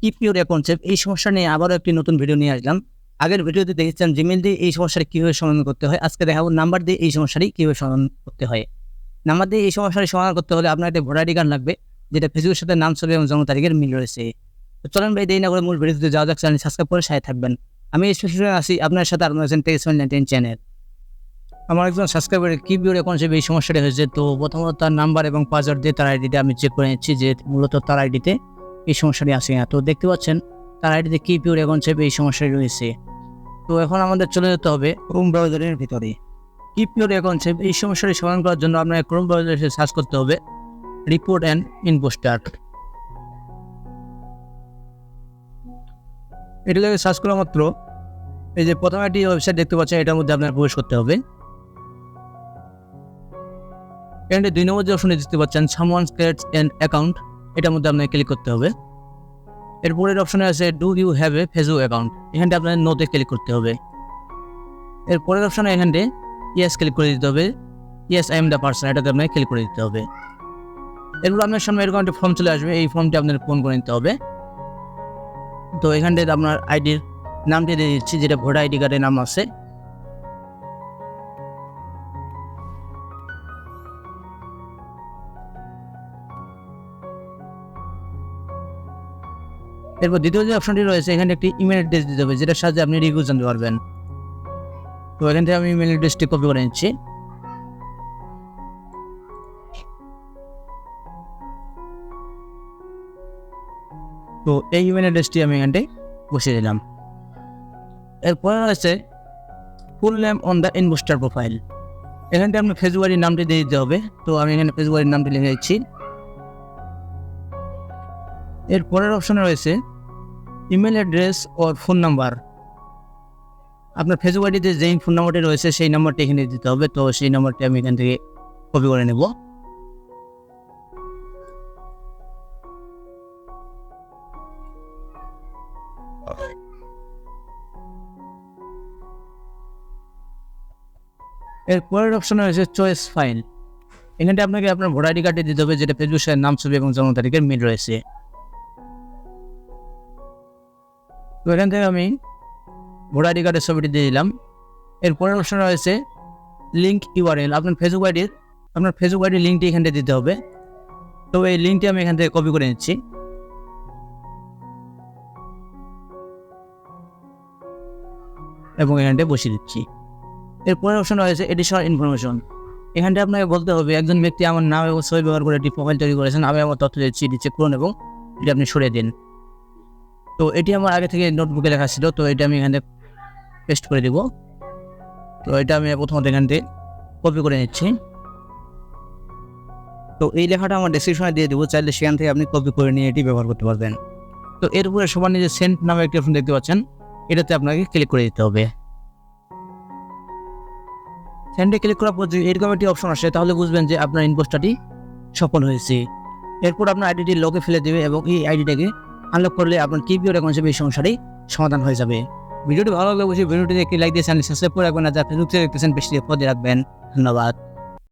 Keep your concept এই সমস্যা নিয়ে আবারও একটি নতুন ভিডিও নিয়ে আসলাম। আগের ভিডিওতে দেখেছিলাম জিমেল দিয়ে এই সমস্যাটি কীভাবে সমাধান করতে হয়। আজকে দেখাবো নাম্বার দিয়ে এই সমস্যাটি কীভাবে সমাধান করতে হয়। নাম্বার দিয়ে এই সমস্যাটি সমাধান করতে হলে আপনার একটা ভোটার আইডি কার্ড লাগবে, যেটা ফেসবুকের সাথে নাম, ছবি এবং জন্ম তারিখের মিল রয়েছে। তো চলেন ভাই দেরি না করে মূল ভিডিওতে যাওয়া যাক। চ্যানেল সাবস্ক্রাইব করে সাথে থাকবেন। আমি স্পেশালি আসি আপনার সাথে, আপনার আছেন টেক719 চ্যানেল। আমার একজন সাবস্ক্রাইবারের কিপ ইউর কনসেপ্ট এই সমস্যাটি হয়েছে। তো প্রথমত তার নাম্বার এবং পাসওয়ার্ড দিয়ে তার আইডিতে আমি চেক করে নিচ্ছি যে মূলত তার আইডিতে এই সমস্যাটি আসে না। তো দেখতে পাচ্ছেন তার আইডিতে কিপ ইউর কনসেপ্ট এই সমস্যাটি রয়েছে। তো এখন আমাদের চলে যেতে হবে ক্রোম ব্রাউজারের ভিতরে। কিপ ইউর কনসেপ্ট এই সমস্যাটি সমাধান করার জন্য আপনার ক্রোম ব্রাউজারে সার্চ করতে হবে রিপোর্ট অ্যান্ড ইম্পোস্টার। এটা লাগে সার্চ করা মাত্র এই যে প্রথমে একটি ওয়েবসাইট দেখতে পাচ্ছেন, এটার মধ্যে আপনার প্রবেশ করতে হবে। এখানে 2 নম্বর যে অপশনে দেখতে পাচ্ছেন সামওয়ান ক্রিয়েটস অ্যান অ্যাকাউন্ট, এটার মধ্যে আপনাকে ক্লিক করতে হবে। এরপরের অপশনে আছে do you have a Facebook account, এখানটা আপনার নোতে ক্লিক করতে হবে। এরপরের অপশনে এখানে ইয়েস ক্লিক করে দিতে হবে। Yes I am the person, এটাতে আপনাকে ক্লিক করে দিতে হবে। এরপর আপনার সামনে এরকম একটা ফর্ম চলে আসবে, এই ফর্মটি আপনার পূরণ করে নিতে হবে। তো এখানটাতে আপনার আইডির নামটি দিয়ে দিচ্ছি, যেটা ভোটার আইডি কার্ডের নাম আছে। এরপর দ্বিতীয় যে অপশনটি রয়েছে, এখানে একটি ইমেল অ্যাড্রেস দিতে হবে, যেটার সাহায্যে আপনি রিভিউ জানতে পারবেন। তো এখান থেকে আমি ইমেল অ্যাড্রেসটি কপি করে নিচ্ছি। তো এই ইমেল অ্যাড্রেসটি আমি এখানটায় বসিয়ে দিলাম। এরপর রয়েছে full name on the investor profile, এখানটা আপনার ফেসবুকের নামটি দিয়ে দিতে হবে। তো আমি এখানে ফেসবুকের নামটি লিখে দিচ্ছি। এর পরের অপশনে রয়েছে ইমেল অ্যাড্রেস ওর ফোন নাম্বার, আপনার ফেসবুক আইডিতে যেই ফোন নাম্বারটি রয়েছে সেই নাম্বারটি এখানে দিতে হবে। তো সেই নাম্বারটি আমি এখান থেকে কপি করে নেব। এর পরের অপশনে রয়েছে চয়েস ফাইল, এখানটা আপনাকে আপনার ভোটার আইডি কার্ডে দিতে হবে, যেটা ফেসবুক সাথে নাম, ছবি এবং জন্ম তারিখের মিল রয়েছে। তো এখান থেকে আমি ভোটার আইডি কার্ডের ছবিটি দিয়ে দিলাম। এর পরের অপশন রয়েছে লিঙ্ক ইউআরএল, আপনার ফেসবুক আইডির লিঙ্কটি এখানটা দিতে হবে। তো এই লিঙ্কটি আমি এখান থেকে কপি করে নিচ্ছি এবং এখানটায় বসিয়ে দিচ্ছি। এর পরের অপশন রয়েছে এডিশনাল ইনফরমেশন, এখানটা আপনাকে বলতে হবে একজন ব্যক্তি আমার নাম এবং ছবি ব্যবহার করে একটি প্রোফাইল তৈরি করেছেন, আমি আমার তথ্য দিচ্ছি, এটি চেক করুন এবং এটি আপনি সরিয়ে দিন। তো এটি আমার আগে থেকে নোটবুকে লেখা ছিল, তো এটা আমি এখানে পেস্ট করে দিব। তো এটা আমি প্রথমত এখান থেকে কপি করে নিচ্ছি। তো এই লেখাটা আমার ডেসক্রিপশনে দিয়ে দেবো, চাইলে সেখান থেকে আপনি কপি করে নিয়ে এটি ব্যবহার করতে পারবেন। তো এরপরে সবার নিচে সেন্ড নামে একটি অপশন দেখতে পাচ্ছেন, এটাতে আপনাকে ক্লিক করে দিতে হবে। সেন্ডে ক্লিক করার পর যদি এরকম একটি অপশন আসে, তাহলে বুঝবেন যে আপনার ইনপোস্টটি সফল হয়েছে। এরপর আপনার আইডিটি লকে ফেলে দেবে এবং এই আইডিটাকে আনলক করলে আপনার কিপ ইউর কনসেপ্ট এই সমস্যাটি সমাধান হয়ে যাবে। ভিডিওটি ভালো লাগলে অবশ্যই ভিডিওটিতে একটি লাইক দিয়ে চ্যানেল সাবস্ক্রাইব করে রাখবেন, আর যা ফেসবুক থেকে দেখতেছেন বেশি পদে রাখবেন। ধন্যবাদ।